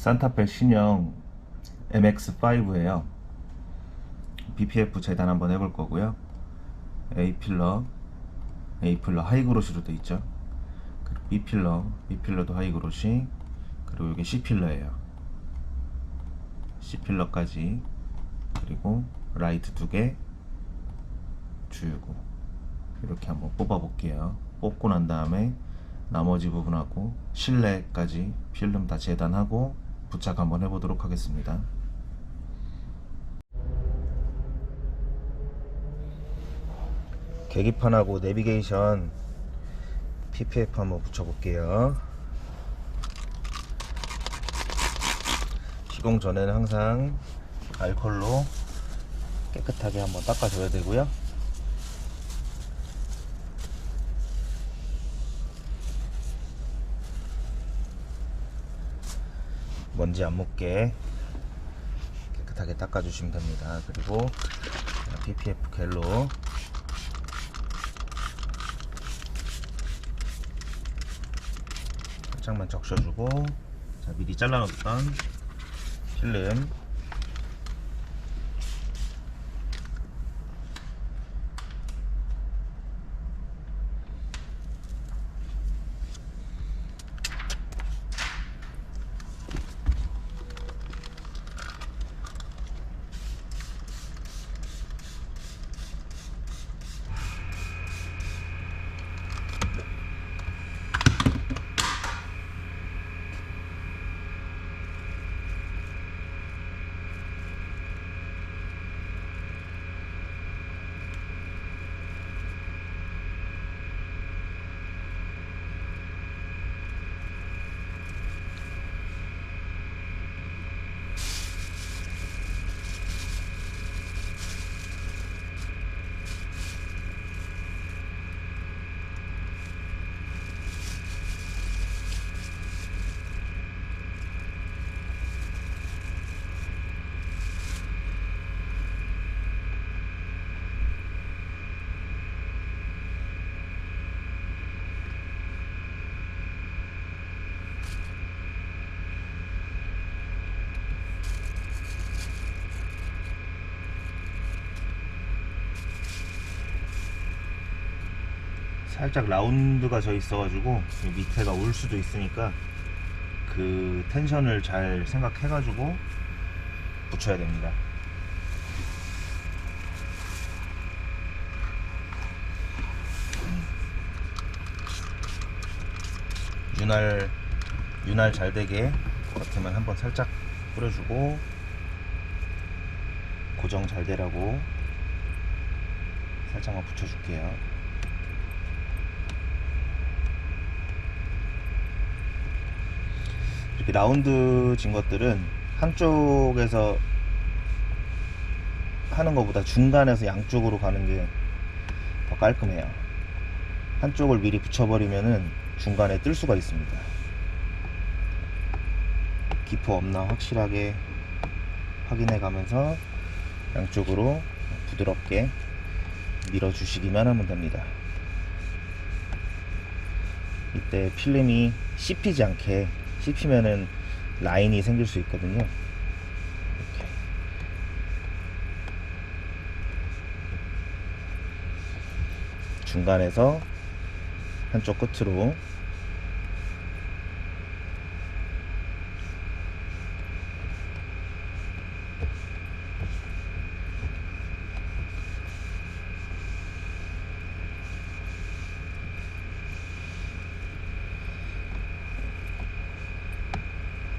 산타페 신형 MX5예요. BPF 재단 한번 해볼 거고요. A필러 하이그로시로 돼 있죠. 그리고 B필러도 하이그로시, 그리고 여기 C필러예요. C필러까지, 그리고 라이트 2개 주고 이렇게 한번 뽑아 볼게요. 뽑고 난 다음에 나머지 부분하고 실내까지 필름 다 재단하고 부착 한번 해보도록 하겠습니다. 계기판하고 내비게이션 PPF 한번 붙여볼게요. 시공 전에는 항상 알콜로 깨끗하게 한번 닦아줘야 되고요. 먼지 안 묻게 깨끗하게 닦아주시면 됩니다. 그리고 PPF 겔로 살짝만 적셔주고, 자, 미리 잘라놓았던 필름 살짝 라운드가 져 있어가지고 밑에가 올 수도 있으니까 그 텐션을 잘 생각해가지고 붙여야 됩니다. 윤활 잘 되게 겉에만 한번 살짝 뿌려주고, 고정 잘 되라고 살짝만 붙여줄게요. 이렇게 라운드 진 것들은 한쪽에서 하는 것보다 중간에서 양쪽으로 가는 게 더 깔끔해요. 한쪽을 미리 붙여버리면은 중간에 뜰 수가 있습니다. 기포 없나 확실하게 확인해 가면서 양쪽으로 부드럽게 밀어 주시기만 하면 됩니다. 이때 필름이 씹히지 않게, 씹히면은 라인이 생길 수 있거든요. 이렇게 중간에서 한쪽 끝으로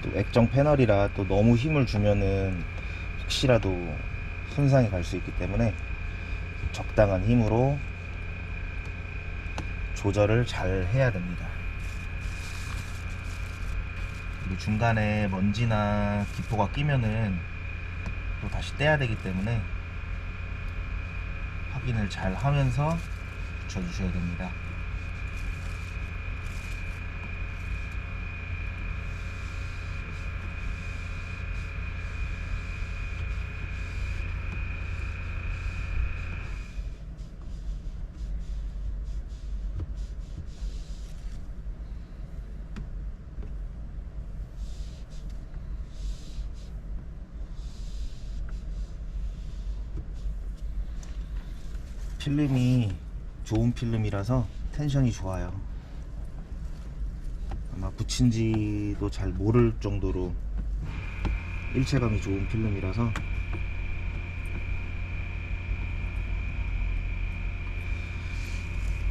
또 액정 패널이라 또 너무 힘을 주면은 혹시라도 손상이 갈 수 있기 때문에 적당한 힘으로 조절을 잘 해야 됩니다. 그리고 중간에 먼지나 기포가 끼면은 또 다시 떼야 되기 때문에 확인을 잘 하면서 붙여주셔야 됩니다. 필름이 좋은 필름이라서 텐션이 좋아요. 아마 붙인지도 잘 모를 정도로 일체감이 좋은 필름이라서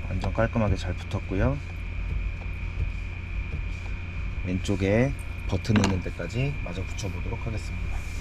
완전 깔끔하게 잘 붙었고요. 왼쪽에 버튼 있는 데까지 마저 붙여보도록 하겠습니다.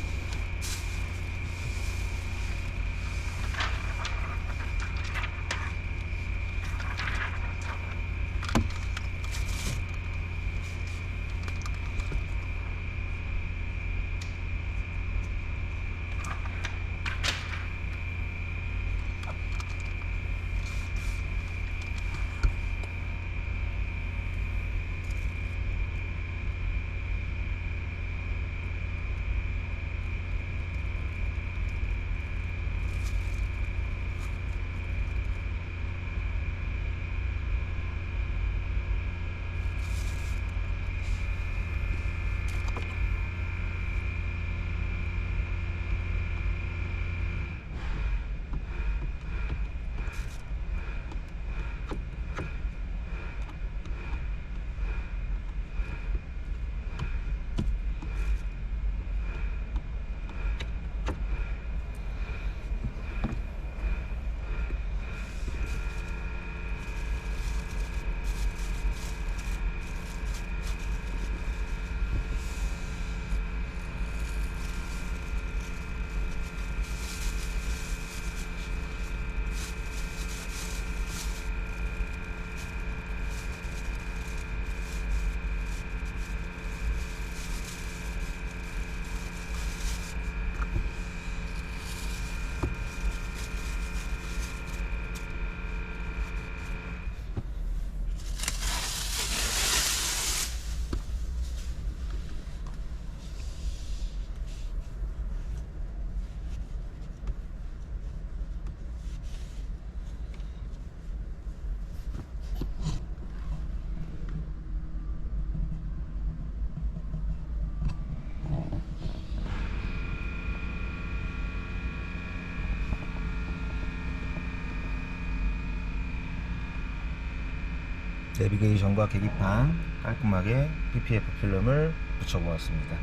내비게이션과 계기판 깔끔하게 PPF 필름을 붙여보았습니다.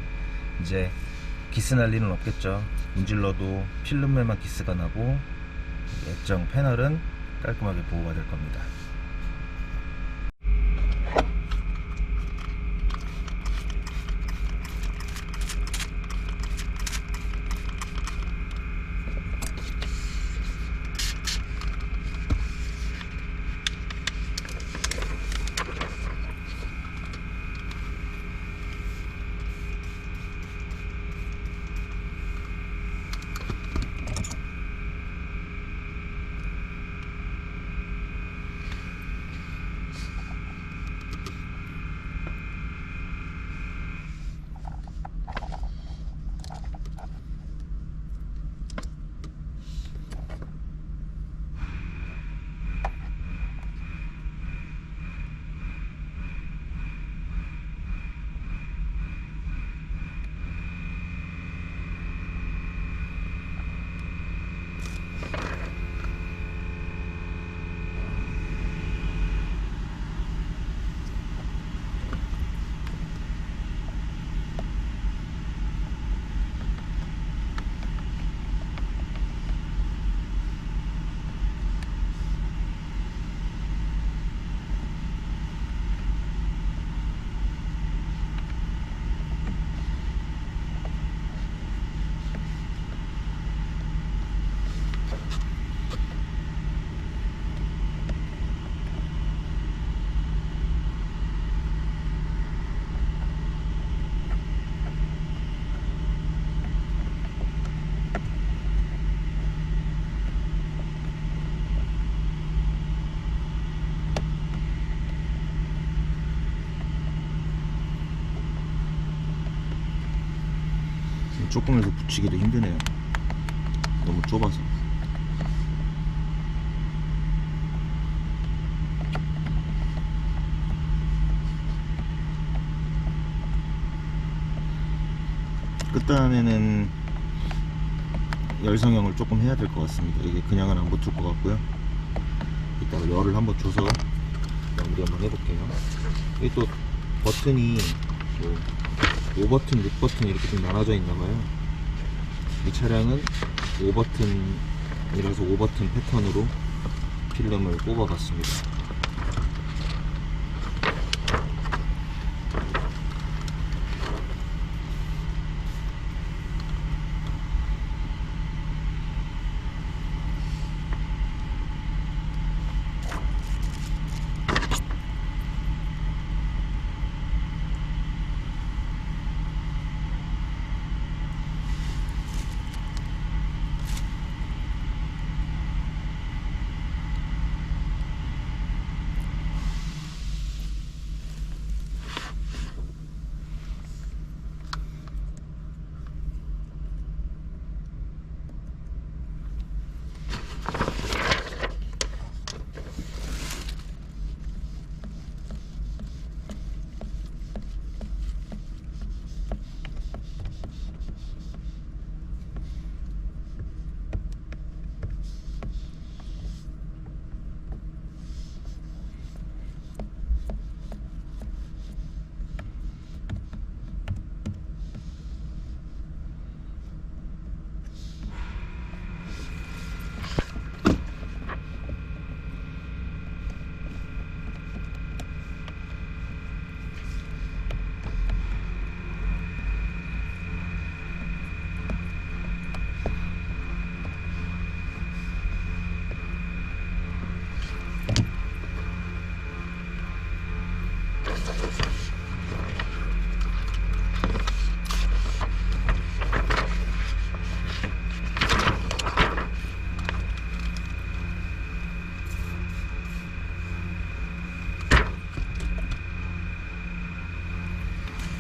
이제 기스 날 일은 없겠죠. 문질러도 필름에만 기스가 나고 액정 패널은 깔끔하게 보호가 될 겁니다. 조금해서 붙이기도 힘드네요. 너무 좁아서. 끝단에는 열성형을 조금 해야 될 것 같습니다. 이게 그냥은 안 붙을 것 같고요. 이따가 열을 한번 줘서 마무리 한번 해볼게요. 여기 또 버튼이 뭐 5버튼, 6버튼 이렇게 좀 나눠져 있나봐요. 이 차량은 5버튼이라서 5버튼 패턴으로 필름을 뽑아봤습니다.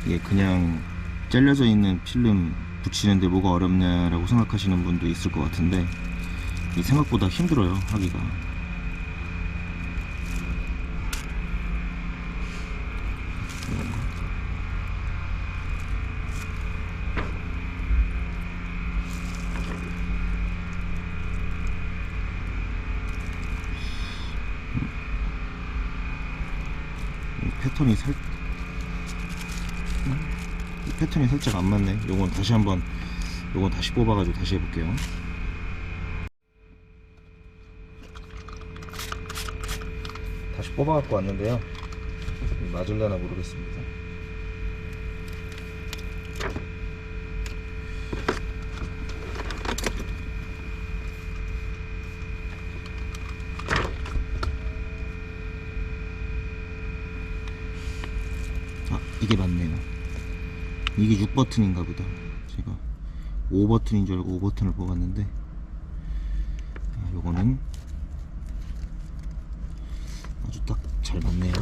이게 그냥 잘려져 있는 필름 붙이는데 뭐가 어렵냐라고 생각하시는 분도 있을 것 같은데 이 생각보다 힘들어요, 하기가. 패턴이 살짝 안 맞네. 요건 다시 뽑아가지고 다시 해볼게요. 다시 뽑아갖고 왔는데요. 맞을려나 모르겠습니다. 아, 이게 맞네요. 이게 6버튼인가 보다. 제가 5버튼인 줄 알고 5버튼을 뽑았는데 요거는 아주 딱 잘 맞네요.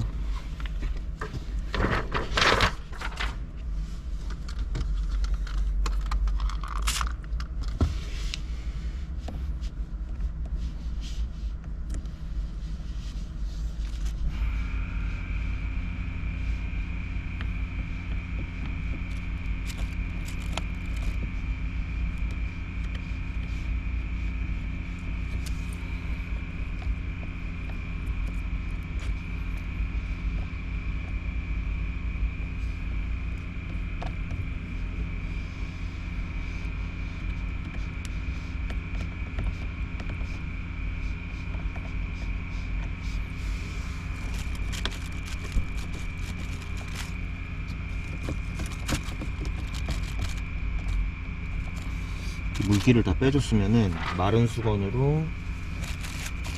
물기를 다 빼줬으면은 마른 수건으로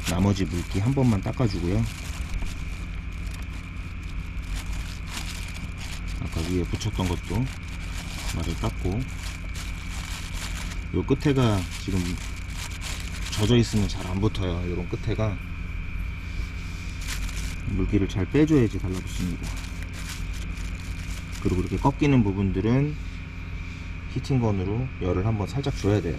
나머지 물기 한 번만 닦아주고요. 아까 위에 붙였던 것도 마저 닦고, 요 끝에가 지금 젖어 있으면 잘 안 붙어요. 요런 끝에가 물기를 잘 빼줘야지 달라붙습니다. 그리고 이렇게 꺾이는 부분들은 히팅건으로 열을 한번 살짝 줘야 돼요.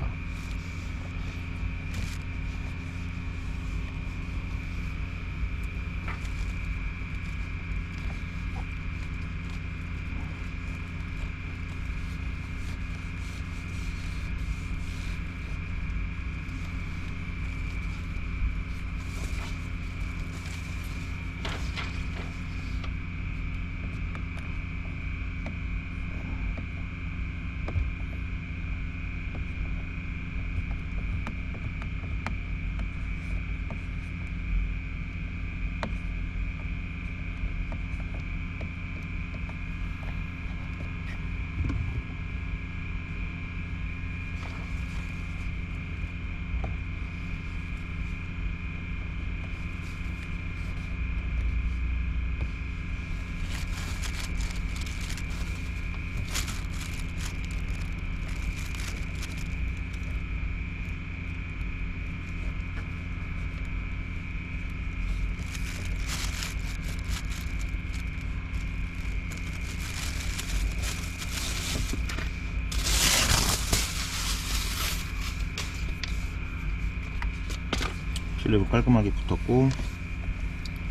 슬랩은 깔끔하게 붙었고,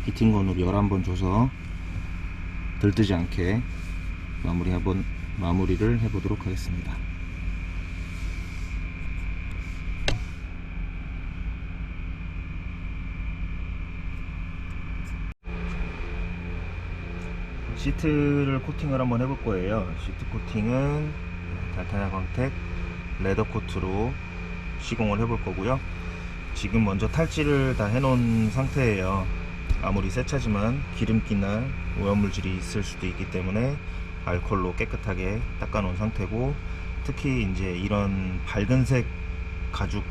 히팅건으로 11번 줘서 들뜨지 않게 마무리를 해보도록 하겠습니다. 시트를 코팅을 한번 해볼 거예요. 시트 코팅은 달타냐 광택 레더 코트로 시공을 해볼 거고요. 지금 먼저 탈지를 다 해놓은 상태예요. 아무리 새 차지만 기름기나 오염물질이 있을 수도 있기 때문에 알콜로 깨끗하게 닦아 놓은 상태고, 특히 이제 이런 밝은색 가죽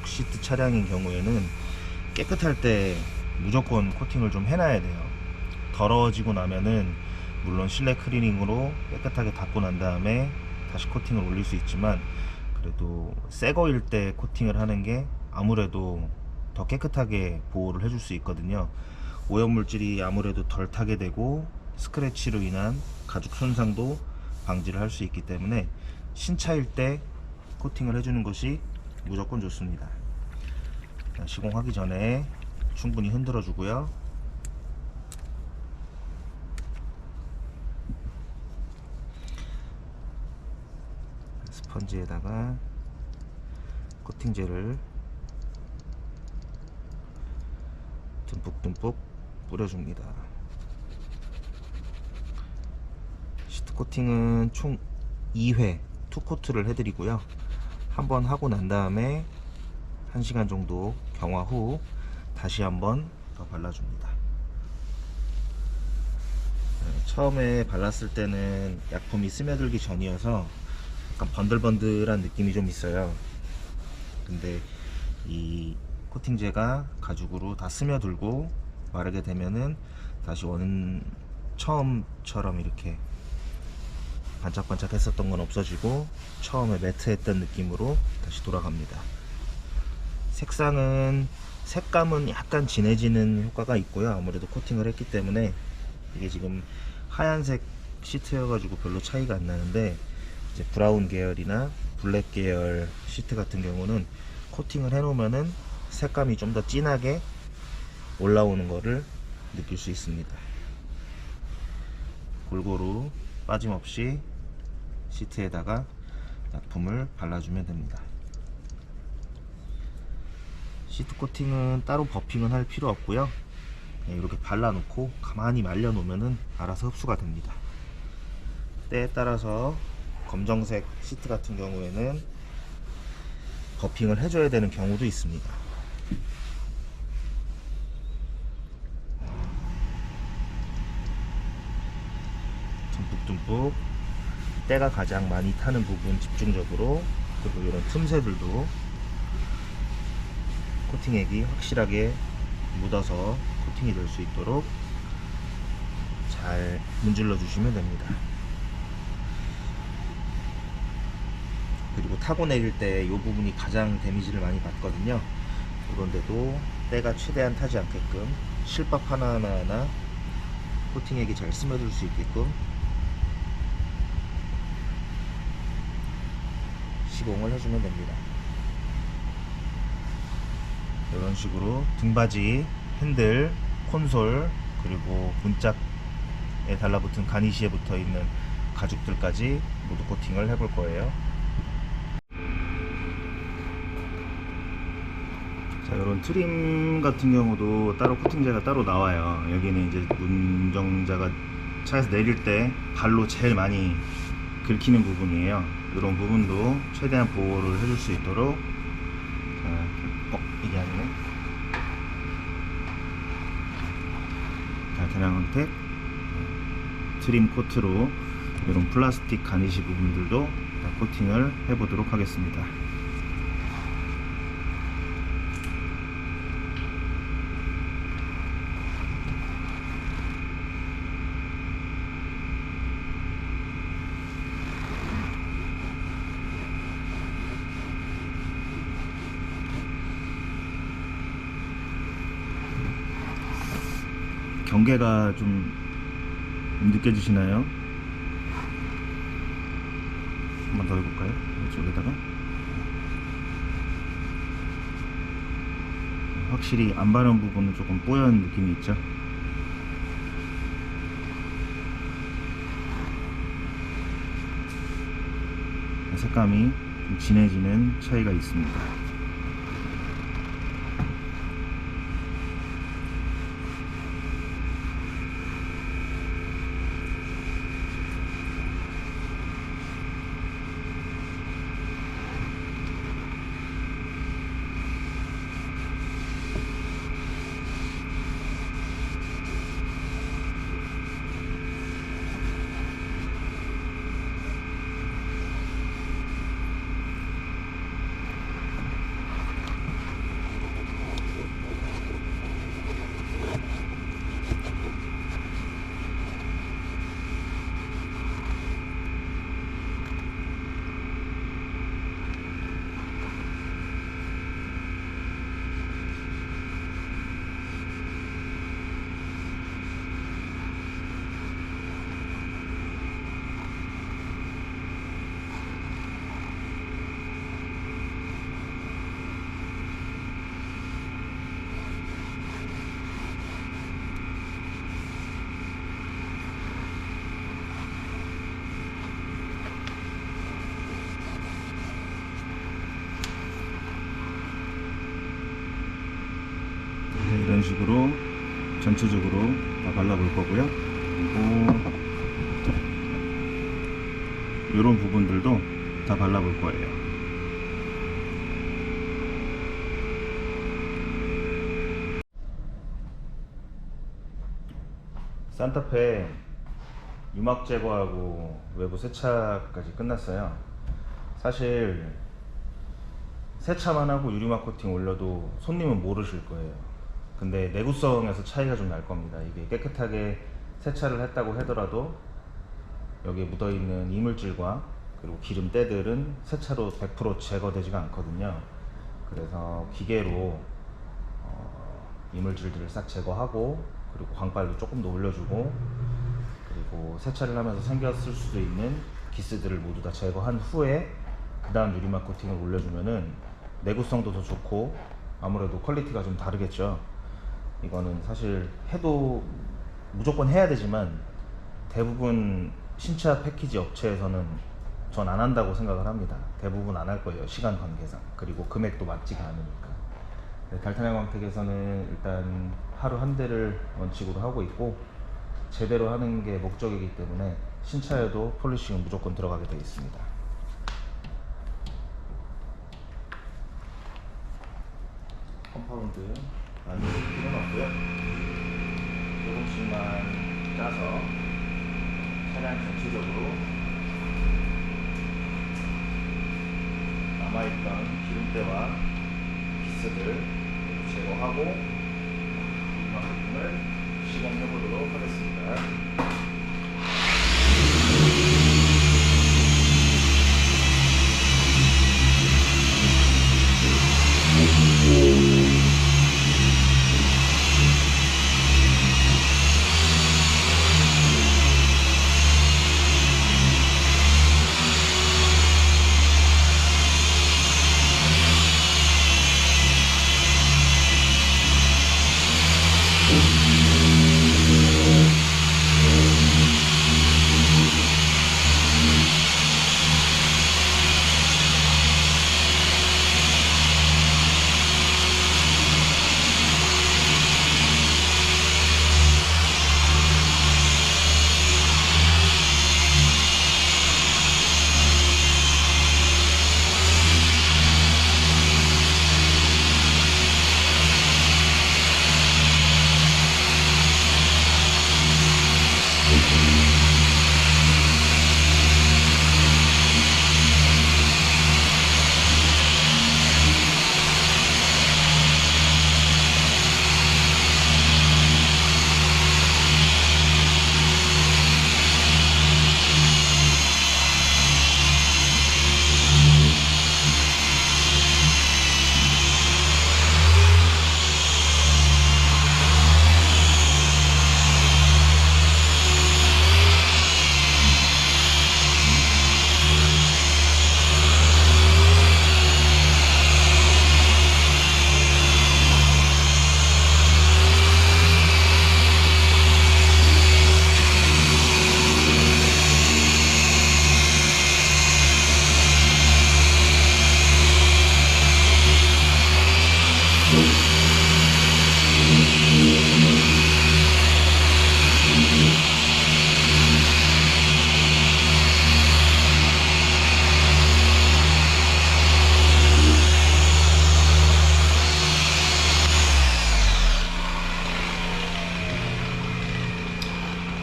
시트 차량인 경우에는 깨끗할 때 무조건 코팅을 좀 해놔야 돼요. 더러워지고 나면은 물론 실내 클리닝으로 깨끗하게 닦고 난 다음에 다시 코팅을 올릴 수 있지만, 그래도 새 거일 때 코팅을 하는 게 아무래도 더 깨끗하게 보호를 해줄 수 있거든요. 오염물질이 아무래도 덜 타게 되고 스크래치로 인한 가죽 손상도 방지를 할 수 있기 때문에 신차일 때 코팅을 해주는 것이 무조건 좋습니다. 시공하기 전에 충분히 흔들어 주고요. 스펀지에다가 코팅제를 듬뿍듬뿍 뿌려줍니다. 시트 코팅은 총 2회 투코트를 해드리고요. 한번 하고 난 다음에 1시간 정도 경화 후 다시 한번 더 발라줍니다. 처음에 발랐을 때는 약품이 스며들기 전이어서 약간 번들번들한 느낌이 좀 있어요. 근데 이 코팅제가 가죽으로 다 스며들고 마르게 되면은 다시 처음처럼 이렇게 반짝반짝 했었던 건 없어지고 처음에 매트했던 느낌으로 다시 돌아갑니다. 색감은 약간 진해지는 효과가 있고요. 아무래도 코팅을 했기 때문에. 이게 지금 하얀색 시트여 가지고 별로 차이가 안 나는데, 이제 브라운 계열이나 블랙 계열 시트 같은 경우는 코팅을 해 놓으면은 색감이 좀 더 진하게 올라오는 거를 느낄 수 있습니다. 골고루 빠짐없이 시트에다가 약품을 발라주면 됩니다. 시트 코팅은 따로 버핑은 할 필요 없고요. 이렇게 발라놓고 가만히 말려 놓으면은 알아서 흡수가 됩니다. 때에 따라서 검정색 시트 같은 경우에는 버핑을 해줘야 되는 경우도 있습니다. 듬뿍듬뿍 때가 가장 많이 타는 부분 집중적으로, 그리고 이런 틈새들도 코팅액이 확실하게 묻어서 코팅이 될 수 있도록 잘 문질러 주시면 됩니다. 그리고 타고 내릴 때 이 부분이 가장 데미지를 많이 받거든요. 그런데도 때가 최대한 타지 않게끔 실밥 하나하나 코팅액이 잘 스며들 수 있게끔 시공을 해주면 됩니다. 이런 식으로 등받이, 핸들, 콘솔, 그리고 문짝에 달라붙은 가니시에 붙어있는 가죽들까지 모두 코팅을 해볼 거예요. 자, 이런 트림 같은 경우도 따로 코팅제가 따로 나와요. 여기는 이제 운전자가 차에서 내릴 때 발로 제일 많이 긁히는 부분이에요. 이런 부분도 최대한 보호를 해줄 수 있도록, 이게 아니네. 달타냥 광택 트림 코트로 이런 플라스틱 가니시 부분들도 다 코팅을 해보도록 하겠습니다. 경계가 좀 느껴지시나요? 한 번 더 해볼까요? 이쪽에다가 확실히 안 바른 부분은 조금 뽀얀 느낌이 있죠. 색감이 좀 진해지는 차이가 있습니다. 이런 식으로 전체적으로 다 발라볼 거고요. 그리고 이런 부분들도 다 발라볼 거예요. 산타페 유막 제거하고 외부 세차까지 끝났어요. 사실 세차만 하고 유리막 코팅 올려도 손님은 모르실 거예요. 근데 내구성에서 차이가 좀 날 겁니다. 이게 깨끗하게 세차를 했다고 하더라도 여기에 묻어있는 이물질과 그리고 기름때들은 세차로 100% 제거되지가 않거든요. 그래서 기계로 이물질들을 싹 제거하고 그리고 광빨도 조금 더 올려주고 그리고 세차를 하면서 생겼을 수도 있는 기스들을 모두 다 제거한 후에 그 다음 유리막 코팅을 올려주면은 내구성도 더 좋고 아무래도 퀄리티가 좀 다르겠죠. 이거는 사실 해도 무조건 해야 되지만 대부분 신차 패키지 업체에서는 전 안 한다고 생각을 합니다. 대부분 안 할 거예요. 시간 관계상. 그리고 금액도 맞지가 않으니까. 달타네 광택에서는 일단 하루 한 대를 원칙으로 하고 있고 제대로 하는 게 목적이기 때문에 신차에도 폴리싱은 무조건 들어가게 되어 있습니다. 컴파운드 많이 필요는 없고요. 조금씩만 짜서 차량 전체적으로 남아있던 기름때와 기스들 제거하고 유리막 코팅을 시공해 보도록 하겠습니다.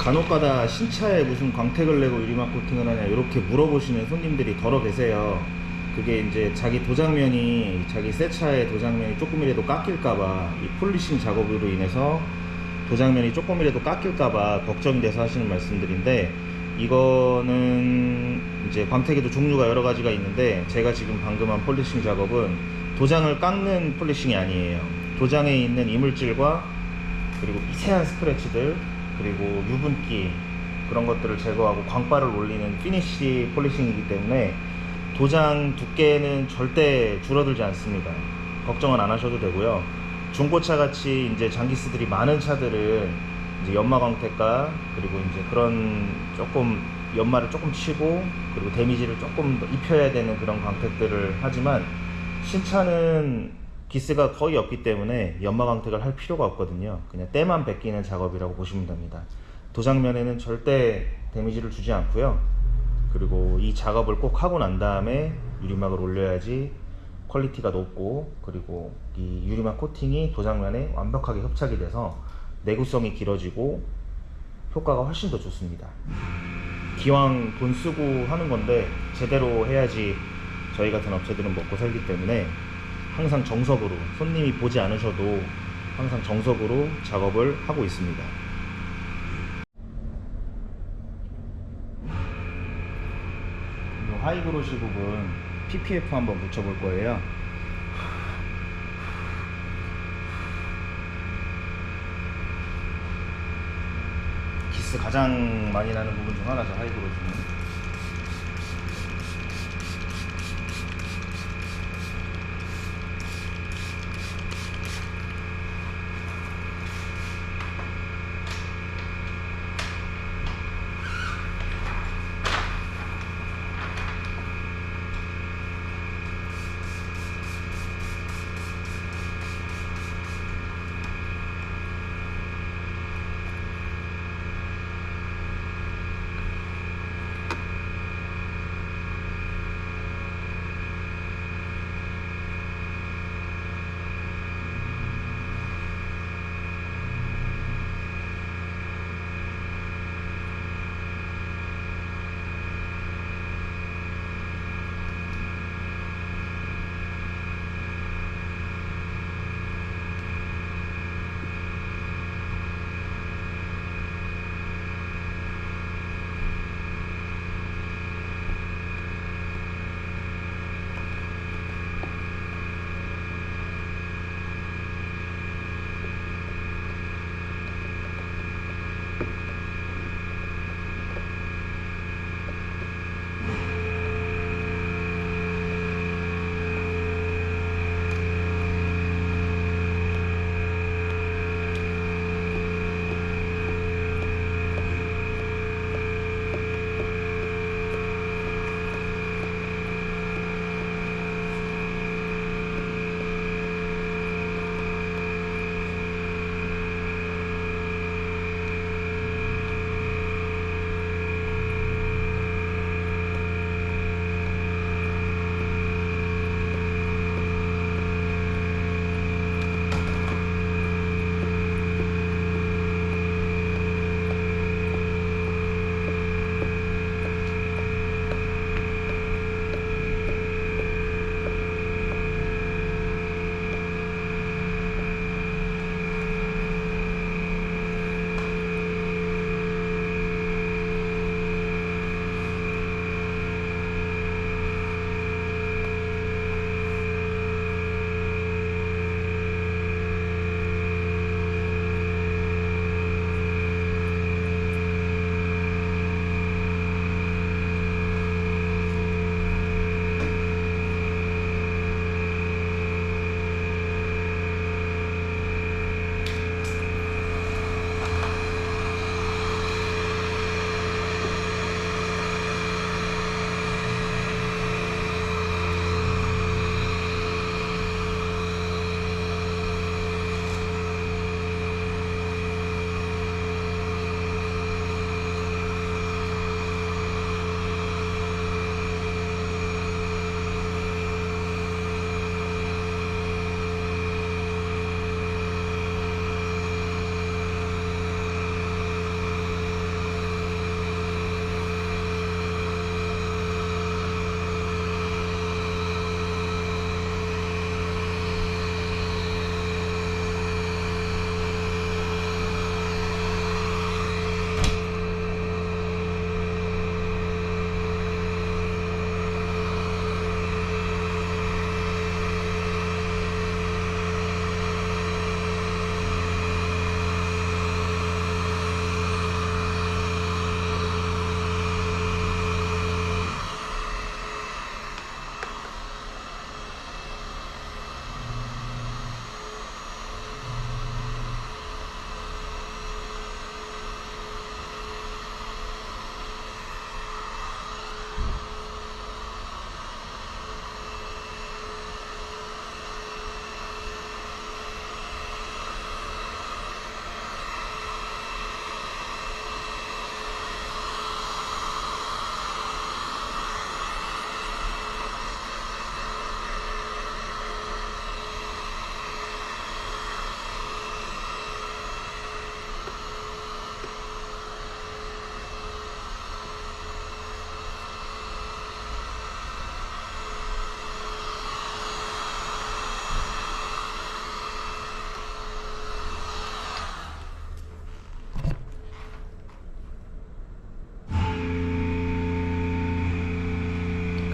간혹가다 신차에 무슨 광택을 내고 유리막 코팅을 하냐 이렇게 물어보시는 손님들이 더러 계세요. 그게 이제 자기 도장면이, 자기 새 차의 도장면이 조금이라도 깎일까봐, 이 폴리싱 작업으로 인해서 도장면이 조금이라도 깎일까봐 걱정이 돼서 하시는 말씀들인데, 이거는 이제 광택에도 종류가 여러 가지가 있는데, 제가 지금 방금 한 폴리싱 작업은 도장을 깎는 폴리싱이 아니에요. 도장에 있는 이물질과 그리고 미세한 스크래치들, 그리고 유분기, 그런 것들을 제거하고 광발을 올리는 피니쉬 폴리싱이기 때문에 도장 두께는 절대 줄어들지 않습니다. 걱정은 안 하셔도 되고요. 중고차 같이 이제 장기스들이 많은 차들은 이제 연마 광택과 그리고 이제 그런 조금 연마를 조금 치고 그리고 데미지를 조금 더 입혀야 되는 그런 광택들을 하지만, 신차는 기스가 거의 없기 때문에 연마 광택을 할 필요가 없거든요. 그냥 때만 베끼는 작업이라고 보시면 됩니다. 도장면에는 절대 데미지를 주지 않고요. 그리고 이 작업을 꼭 하고 난 다음에 유리막을 올려야지 퀄리티가 높고, 그리고 이 유리막 코팅이 도장면에 완벽하게 협착이 돼서 내구성이 길어지고 효과가 훨씬 더 좋습니다. 기왕 돈 쓰고 하는 건데 제대로 해야지 저희 같은 업체들은 먹고 살기 때문에 항상 정석으로, 손님이 보지 않으셔도 항상 정석으로 작업을 하고 있습니다. 이 하이그로시 부분 PPF 한번 붙여볼 거예요. 기스 가장 많이 나는 부분 중 하나죠, 하이그로시는.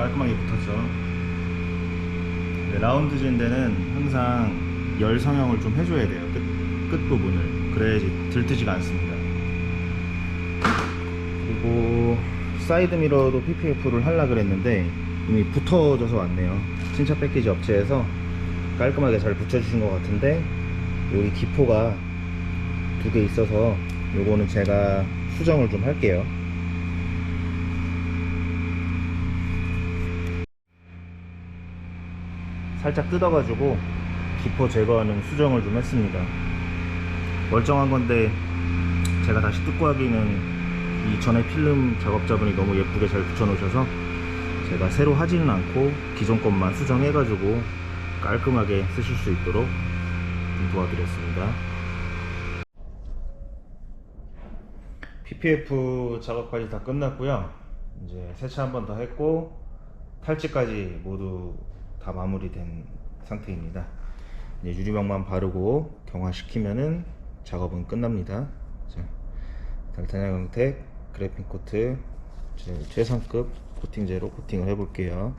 깔끔하게 붙었죠. 네, 라운드 진 데는 항상 열 성형을 좀 해줘야 돼요. 끝부분을. 그래야지 들뜨지가 않습니다. 그리고 사이드 미러도 PPF를 하려고 그랬는데 이미 붙어져서 왔네요. 신차 패키지 업체에서 깔끔하게 잘 붙여주신 것 같은데 여기 기포가 2개 있어서 요거는 제가 수정을 좀 할게요. 살짝 뜯어가지고 기포 제거하는 수정을 좀 했습니다. 멀쩡한 건데 제가 다시 뜯고 하기는 이 전에 필름 작업자분이 너무 예쁘게 잘 붙여 놓으셔서 제가 새로 하지는 않고 기존 것만 수정해가지고 깔끔하게 쓰실 수 있도록 좀 도와드렸습니다. PPF 작업까지 다 끝났고요. 이제 세차 한 번 더 했고 탈지까지 모두 다 마무리된 상태입니다. 이제 유리막만 바르고 경화시키면은 작업은 끝납니다. 자, 달타냐 강택 그래핀 코트 최상급 코팅제로 코팅을 해볼게요.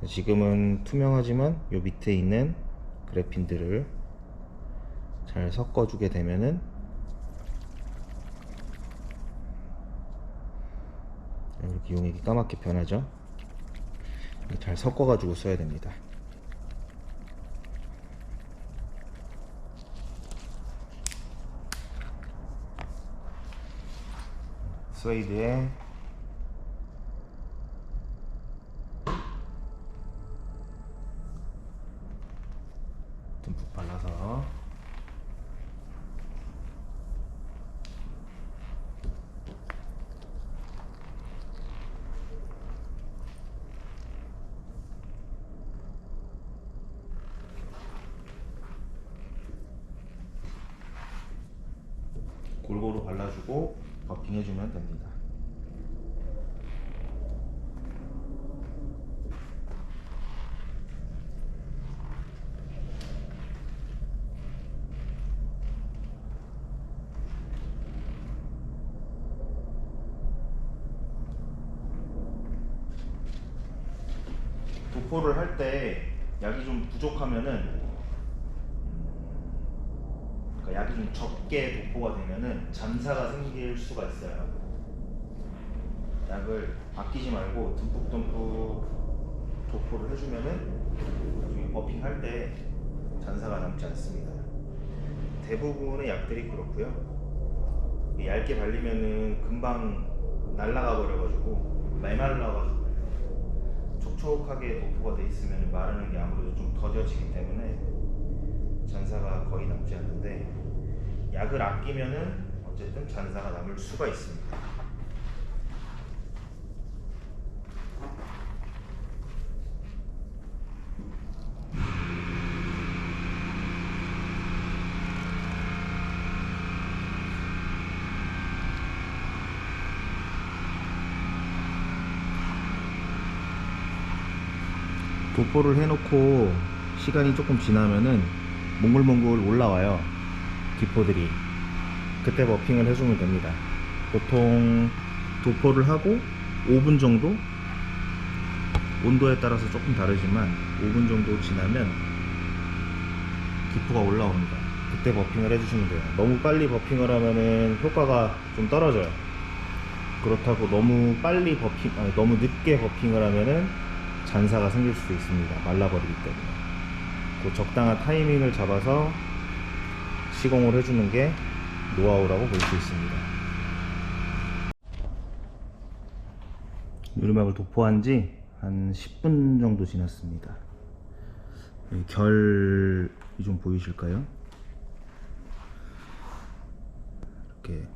자, 지금은 투명하지만 요 밑에 있는 그래핀들을 잘 섞어주게 되면은 이렇게 용액이 까맣게 변하죠. 잘 섞어가지고 써야 됩니다. 스웨이드에 듬뿍 발라서 골고루 발라주고 버핑해주면 됩니다. 도포를 할 때 약이 좀 부족하면은 그러니까 약이 좀 적게 도포가 되면은 잔사가 생길 수가 있어요. 약을 아끼지 말고 듬뿍듬뿍 도포를 해주면은 나중에 버핑 할 때 잔사가 남지 않습니다. 대부분의 약들이 그렇고요. 얇게 발리면은 금방 날아가 버려가지고 메말라가지고 촉촉하게 도포가 돼 있으면 마르는 게 아무래도 좀 더뎌지기 때문에 잔사가 거의 남지 않는데 약을 아끼면은 어쨌든 잔사가 남을 수가 있습니다. 도포를 해놓고 시간이 조금 지나면은 몽글몽글 올라와요. 기포들이. 그때 버핑을 해주면 됩니다. 보통 도포를 하고 5분 정도, 온도에 따라서 조금 다르지만 5분 정도 지나면 기포가 올라옵니다. 그때 버핑을 해주시면 돼요. 너무 빨리 버핑을 하면은 효과가 좀 떨어져요. 그렇다고 너무 빨리 너무 늦게 버핑을 하면은 잔사가 생길 수도 있습니다. 말라버리기 때문에. 그 적당한 타이밍을 잡아서 시공을 해주는 게 노하우라고 볼 수 있습니다. 유리막을 도포한 지 한 10분 정도 지났습니다. 결이 좀 보이실까요? 이렇게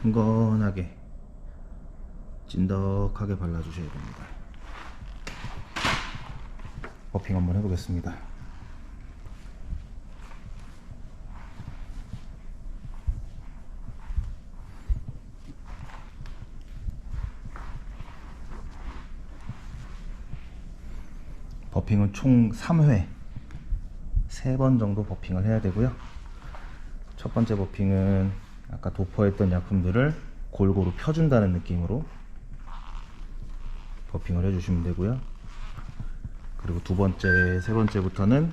흥건하게 찐덕하게 발라주셔야 됩니다. 버핑 한번 해보겠습니다. 버핑은 총 3회 3번 정도 버핑을 해야 되고요. 첫 번째 버핑은 아까 도포했던 약품들을 골고루 펴준다는 느낌으로 버핑을 해주시면 되고요. 그리고 두 번째, 세 번째부터는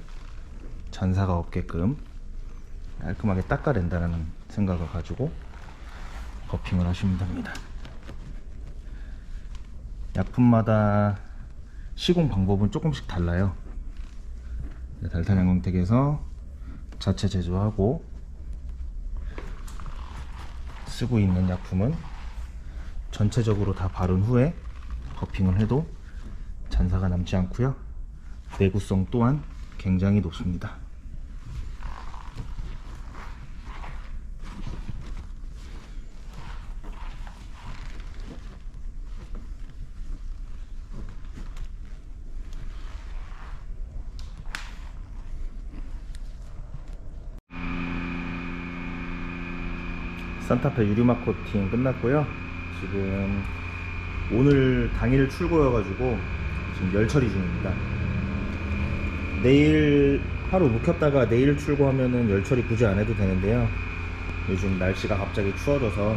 잔사가 없게끔 깔끔하게 닦아낸다는 생각을 가지고 버핑을 하시면 됩니다. 약품마다 시공 방법은 조금씩 달라요. 달탄 양광택에서 자체 제조하고 쓰고 있는 약품은 전체적으로 다 바른 후에 버핑을 해도 잔사가 남지 않고요. 내구성 또한 굉장히 높습니다. 산타페 유리막 코팅 끝났고요. 지금 오늘 당일 출고여가지고 지금 열 처리 중입니다. 내일 하루 묵혔다가 내일 출고하면은 열 처리 굳이 안 해도 되는데요. 요즘 날씨가 갑자기 추워져서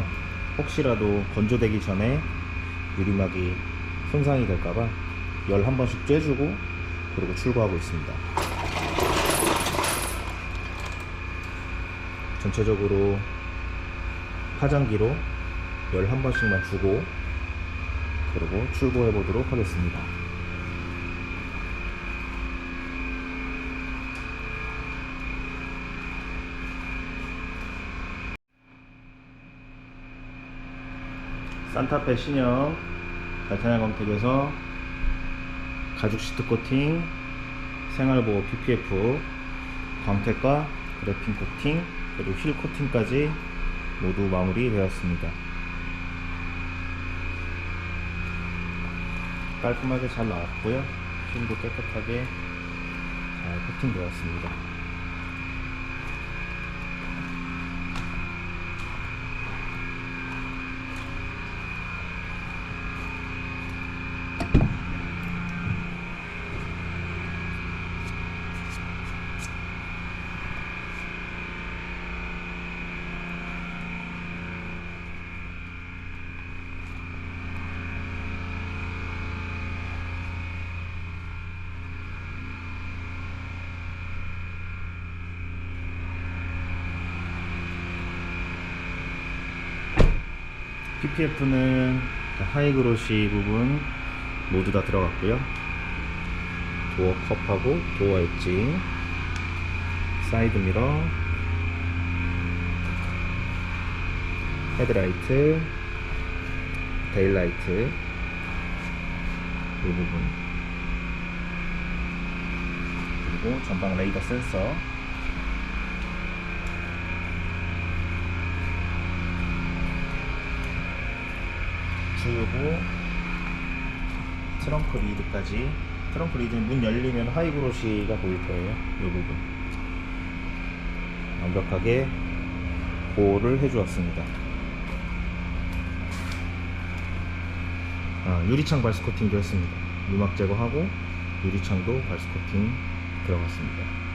혹시라도 건조되기 전에 유리막이 손상이 될까봐 열 한 번씩 쬐주고 그리고 출고하고 있습니다. 전체적으로 파장기로 열 한 번씩만 주고 그리고 출고해 보도록 하겠습니다. 산타페 신형 달탄 양광택에서 가죽 시트 코팅, 생활보호 PPF, 광택과 그래핀 코팅, 그리고 휠 코팅까지 모두 마무리 되었습니다. 깔끔하게 잘 나왔고요. 휠도 깨끗하게 잘 코팅 되었습니다. PPF는 하이그로시 부분 모두 다 들어갔고요. 도어 컵하고 도어 엣지, 사이드 미러, 헤드라이트, 데일라이트 이 부분, 그리고 전방 레이더 센서, 주유구, 트렁크 리드까지. 트렁크 리드 문 열리면 하이그로시가 보일 거예요. 이 부분 완벽하게 보호를 해주었습니다. 유리창 발스 코팅도 했습니다. 유막 제거하고 유리창도 발스 코팅 들어갔습니다.